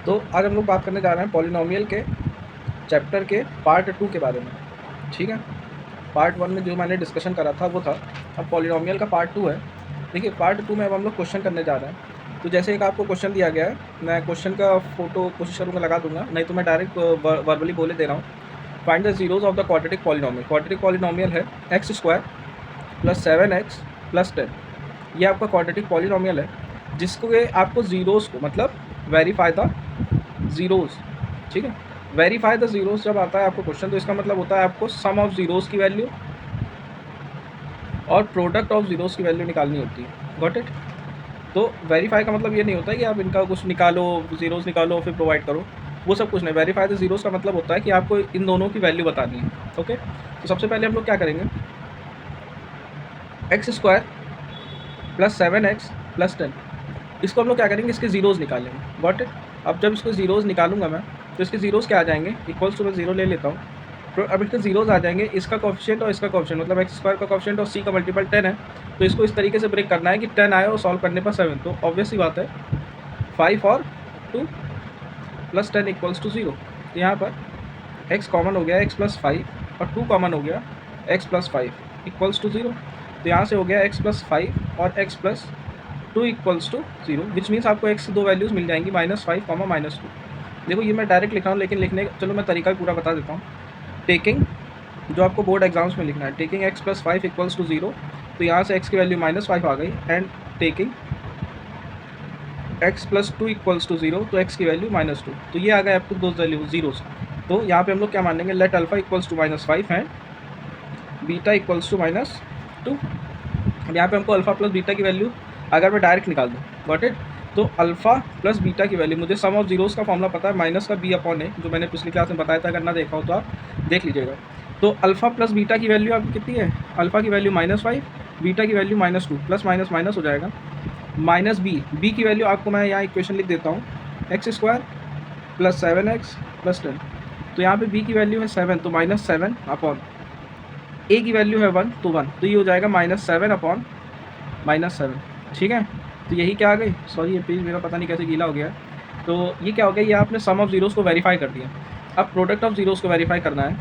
तो आज हम लोग बात करने जा रहे हैं पॉलिनोमियल के चैप्टर के पार्ट 2 के बारे में, ठीक है। पार्ट 1 में जो मैंने डिस्कशन करा था वो था, अब पॉलिनोमियल का पार्ट 2 है। देखिए पार्ट 2 में अब हम लोग क्वेश्चन करने जा रहे हैं। तो जैसे एक आपको क्वेश्चन दिया गया है, मैं क्वेश्चन का फोटो कोशिश करूँगा लगा दूंगा, नहीं तो मैं डायरेक्ट वर्बली बोले दे रहा हूँ। Find the zeros of the quadratic polynomial. Quadratic polynomial है x² + 7x + 10। ये आपका क्वाड्रेटिक पॉलिनोमियल है जिसको ये आपको जीरोज़ को मतलब वेरीफाई द जीरोज़, ठीक है। वेरीफाई द जीरोज़ जब आता है आपको क्वेश्चन, तो इसका मतलब होता है आपको सम ऑफ जीरोज़ की वैल्यू और प्रोडक्ट ऑफ जीरोज़ की वैल्यू निकालनी होती है। Got it. तो वेरीफाई का मतलब ये नहीं होता है कि आप इनका कुछ निकालो, जीरोज़ निकालो फिर प्रोवाइड करो, वो सब कुछ नहीं। वेरीफाई द जीरोज़ का मतलब होता है कि आपको इन दोनों की वैल्यू बतानी है। ओके, तो सबसे पहले हम लोग क्या करेंगे, x² + 7x + 10, इसको हम लोग क्या करेंगे, इसके जीरोज़ निकालेंगे। Got it. अब जब इसको जीरोज़ निकालूंगा मैं, तो इसके जीरोज़ क्या आ जाएंगे, इक्वल्स टू मैं जीरो ले लेता हूँ। तो अब इसके जीरोज़ आ जाएंगे, इसका कोएफिशिएंट और इसका कोएफिशिएंट, मतलब x² का कोएफिशिएंट और c का मल्टीपल 10 है। तो इसको इस तरीके से ब्रेक करना है कि 10 आए और सॉल्व करने पर 7। तो ऑब्वियस ही बात है 5 और 2 + 10 = 0। तो यहाँ पर x कॉमन हो गया, x + 5 और 2 कॉमन हो गया, x + 5 = 0। तो यहाँ से हो गया x + 5 और x + 2 = 0, विच मीन्स आपको x की दो वैल्यूज़ मिल जाएंगी, -5, -2। देखो ये मैं डायरेक्ट लिख रहा हूँ, लेकिन लिखने चलो मैं तरीका भी पूरा बता देता हूँ। टेकिंग, जो आपको बोर्ड एग्जाम्स में लिखना है, टेकिंग x + 5 = 0, तो यहाँ से x की वैल्यू -5 आ गई, एंड टेकिंग x + 2 = 0, तो x की वैल्यू -2। तो ये आ गए आपको दो वैल्यू जीरोज़। तो यहाँ पे हम लोग क्या मानेंगे, लेट अल्फा = -5 एंड बीटा = -2। अब यहाँ पे हमको अल्फा प्लस बीटा की वैल्यू अगर मैं डायरेक्ट निकाल दूँ, गॉट इट। तो अल्फा प्लस बीटा की वैल्यू, मुझे सम ऑफ जीरोज़ का फॉर्मूला पता है, माइनस का b/a, जो मैंने पिछली क्लास में बताया था, अगर ना देखा हो तो आप देख लीजिएगा। तो अल्फा प्लस बीटा की वैल्यू आपकी कितनी है, अल्फा की वैल्यू -5, बीटा की वैल्यू -2, प्लस माइनस माइनस हो जाएगा, माइनस बी की वैल्यू आपको मैं यहाँ इक्वेशन लिख देता हूँ, x² + 7x + 10। तो यहाँ पे b की वैल्यू है 7, तो -7 अपॉन a की वैल्यू है 1, तो 1, तो ये हो जाएगा -7 अपॉन -7, ठीक है। तो यही क्या आ गई, सॉरी ये पेज मेरा पता नहीं कैसे गीला हो गया है। तो ये क्या हो गया, ये आपने सम ऑफ जीरोज़ को वेरीफाई कर दिया। अब प्रोडक्ट ऑफ जीरोज़ को वेरीफाई करना है।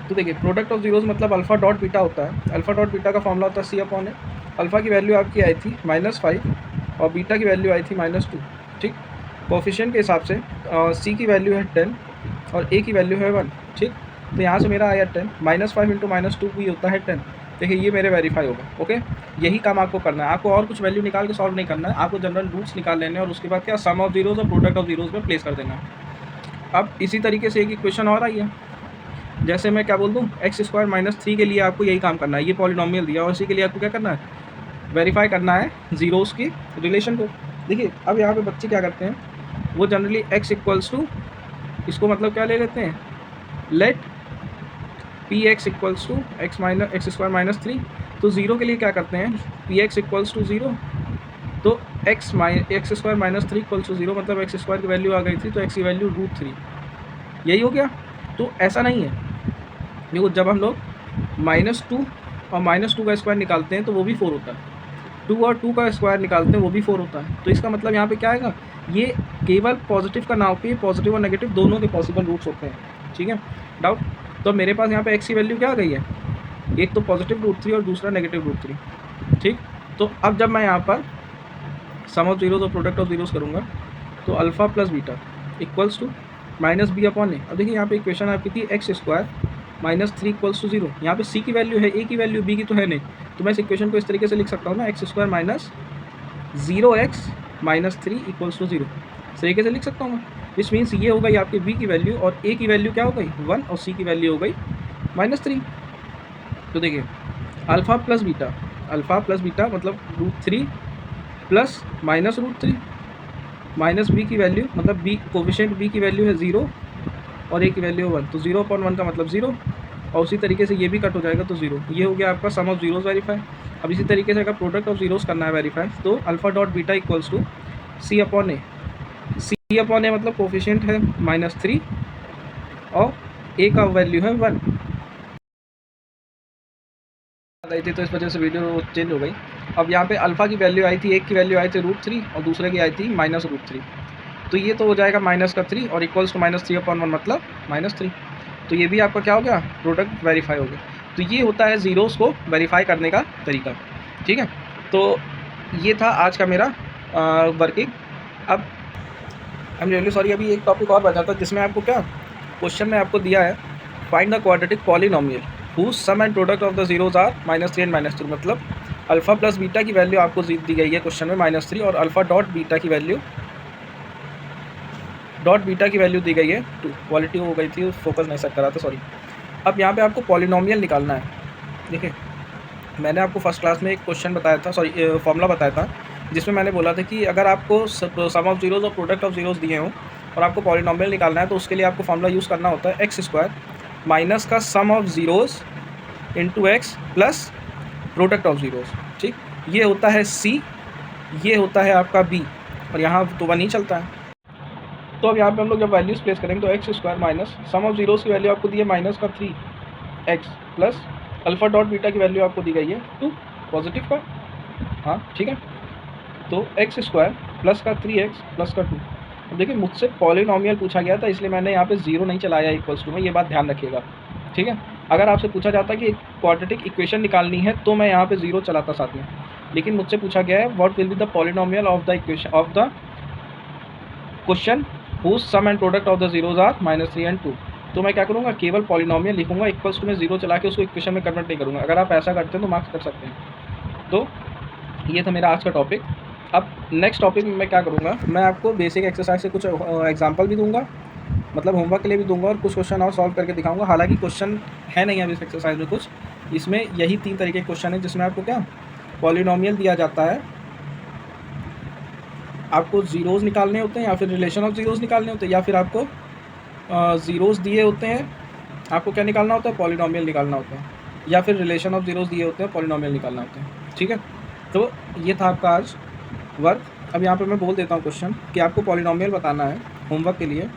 तो देखिए प्रोडक्ट ऑफ जीरोज़ मतलब अल्फा डॉट बीटा होता है। अल्फा डॉट बीटा का फॉर्मूला होता है c/a। अल्फा की वैल्यू आपकी आई थी -5 और बीटा की वैल्यू आई थी -2, ठीक। कोफिशिएंट के हिसाब से सी की वैल्यू है 10 और ए की वैल्यू है 1, ठीक। तो यहाँ से मेरा आया 10, -5 × -2 भी होता है 10। देखिए ये मेरे वेरीफाई होगा। ओके, यही काम आपको करना है, आपको और कुछ वैल्यू निकाल के सॉल्व नहीं करना है, आपको जनरल रूट्स निकाल लेने हैं और उसके बाद क्या सम ऑफ जीरोज़ और प्रोडक्ट ऑफ जीरोज़ में प्लेस कर देना है। अब इसी तरीके से एक इक्वेशन और आई है, जैसे मैं क्या बोल दूँ, x² - 3 के लिए आपको यही काम करना है। ये पॉलिनोमियल दिया और इसी के लिए आपको क्या करना है, वेरीफाई करना है जीरोज़ की रिलेशन को। देखिए अब यहाँ पे बच्चे क्या करते हैं, वो जनरली x = इसको मतलब क्या ले लेते हैं, लेट px = x² - 3। तो ज़ीरो के लिए क्या करते हैं, px = 0, तो x² - 3 = 0, मतलब x² की वैल्यू आ गई थी, तो x की वैल्यू √3, यही हो गया। तो ऐसा नहीं है, देखो जब हम लोग -2 और -2 का स्क्वायर निकालते हैं तो वो भी 4 होता है, 2 और 2 का स्क्वायर निकालते हैं वो भी 4 होता है। तो इसका मतलब यहाँ पे क्या आएगा, ये केवल पॉजिटिव का नाम पे पॉजिटिव और नेगेटिव दोनों के पॉसिबल रूट्स होते हैं, ठीक है। डाउट, तो मेरे पास यहाँ पे x की वैल्यू क्या आ गई है, एक तो पॉजिटिव √3 और दूसरा नेगेटिव √3, ठीक। तो अब जब मैं यहाँ पर सम ऑफ जीरोज़ और प्रोडक्ट ऑफ जीरोज़ करूँगा, तो alpha plus beta equals to -b/a। अब देखिए यहाँ पे इक्वेशन आपकी थी x² - 3 = 0, यहाँ पे c की वैल्यू है, a की वैल्यू b की तो है नहीं, तो मैं इस इक्वेशन को इस तरीके से लिख सकता हूँ ना, x² - 0x - 3 = 0, इस तरीके से लिख सकता हूँ मैं। विच मीन्स ये हो गई आपकी b की वैल्यू और a की वैल्यू क्या हो गई 1 और c की वैल्यू हो गई -3। तो देखिए अल्फा प्लस बीटा मतलब √3 प्लस -√3 माइनस b की वैल्यू मतलब b कोफिशिएंट b की वैल्यू है 0 और a की वैल्यू 1, तो 0/1 का मतलब 0, और उसी तरीके से ये भी कट हो जाएगा, तो 0। ये हो गया आपका सम ऑफ जीरोज़ वेरीफाई। अब इसी तरीके से अगर प्रोडक्ट ऑफ जीरोज़ करना है वेरीफाई, तो alpha dot beta equals to c/a। c/a मतलब कोफिशिएंट है -3 और a का वैल्यू है 1 आई थी, तो इस वजह से वीडियो चेंज हो गई। अब यहाँ पे अल्फ़ा की वैल्यू आई थी, एक की वैल्यू आई थी √3 और दूसरे की आई थी -√3। तो ये तो हो जाएगा -3 और इक्वल्स टू -3/1 मतलब -3। तो ये भी आपका क्या हो गया, प्रोडक्ट वेरीफाई हो गया। तो ये होता है ज़ीरोज़ को वेरीफाई करने का तरीका, ठीक है। तो ये था आज का मेरा वर्किंग। अब आई एम रियली सॉरी, अभी एक टॉपिक और बचा था जिसमें आपको क्या क्वेश्चन में आपको दिया है find the quadratic polynomial whose sum and product of the zeros are -3 and -2, मतलब अल्फ़ा प्लस बीटा की वैल्यू आपको दी गई है क्वेश्चन में -3 और अल्फ़ा डॉट बीटा की वैल्यू दी गई है 2। क्वालिटी हो गई थी, फोकस नहीं सेट करा था, सॉरी। अब यहाँ पे आपको पॉलिनोमियल निकालना है। देखिए मैंने आपको फर्स्ट क्लास में एक क्वेश्चन बताया था, सॉरी फॉर्मूला बताया था, जिसमें मैंने बोला था कि अगर आपको सम ऑफ जीरोज़ और प्रोडक्ट ऑफ जीरोज़ दिए हों और आपको पॉलिनोमियल निकालना है तो उसके लिए आपको फॉर्मूला यूज़ करना होता है x² माइनस का sum of zeros into X plus product of zeros, ठीक। ये होता है c, ये होता है आपका b, और यहाँ तो 1 ही चलता है। तो अब यहाँ पे हम लोग जब वैल्यूज़ प्लेस करेंगे तो x² minus sum of zeros की वैल्यू आपको दी है -3x plus alpha dot beta की वैल्यू आपको दी गई है 2 पॉजिटिव का, हाँ ठीक है। तो x² प्लस का 3x प्लस का 2। अब देखिए मुझसे पॉलिनोमियल पूछा गया था इसलिए मैंने यहाँ पे 0 नहीं चलाया इक्वल्स टू में, ये बात ध्यान रखिएगा, ठीक है। अगर आपसे पूछा जाता कि क्वाड्रेटिक इक्वेशन निकालनी है तो मैं यहाँ पे 0 चलाता साथ में, लेकिन मुझसे पूछा गया है what will be the polynomial of the equation of the question whose sum and product of the zeros are -3 and 2। तो मैं क्या करूँगा, केवल पॉलिनोमियल लिखूँगा, इक्वल्स टू में 0 चला के उसको इक्वेशन में कन्वर्ट नहीं करूँगा। अगर आप ऐसा करते हैं तो मार्क्स कर सकते हैं। तो ये था मेरा आज का टॉपिक। अब नेक्स्ट टॉपिक में मैं क्या करूँगा, मैं आपको बेसिक एक्सरसाइज से कुछ एग्जांपल भी दूंगा, मतलब होमवर्क के लिए भी दूंगा, और कुछ क्वेश्चन और सॉल्व करके दिखाऊंगा। हालांकि क्वेश्चन है नहीं अभी इस एक्सरसाइज में कुछ, इसमें यही 3 तरीके के क्वेश्चन है जिसमें आपको क्या पॉलिनोमियल दिया जाता है, आपको ज़ीरोज़ निकालने होते हैं या फिर रिलेशन ऑफ ज़ीरोज़ निकालने होते हैं, या फिर आपको ज़ीरोज़ दिए होते हैं, आपको क्या निकालना होता है, पॉलिनोमियल निकालना होता है, या फिर रिलेशन ऑफ ज़ीरोज़ दिए होते हैं, पॉलिनोमियल निकालना होता है, ठीक है। तो ये था आपका आज वर्क। अब यहाँ पे मैं बोल देता हूँ क्वेश्चन कि आपको पॉलिनोमियल बताना है होमवर्क के लिए,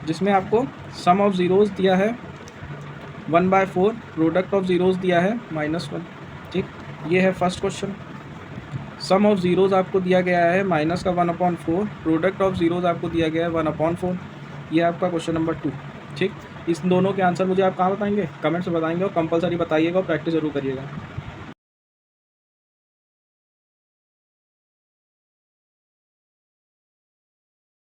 जिसमें आपको सम ऑफ ज़ीरोज़ दिया है 1/4, प्रोडक्ट ऑफ ज़ीरोज़ दिया है -1, ठीक। ये है first question. Sum of zeros आपको दिया गया है माइनस का 1/4, प्रोडक्ट ऑफ ज़ीरोज़ आपको दिया गया है 1/4। ये आपका क्वेश्चन नंबर 2, ठीक। इस दोनों के आंसर मुझे आप कहाँ बताएंगे, कमेंट्स में बताएंगे, और कंपलसरी बताइएगा और प्रैक्टिस जरूर करिएगा।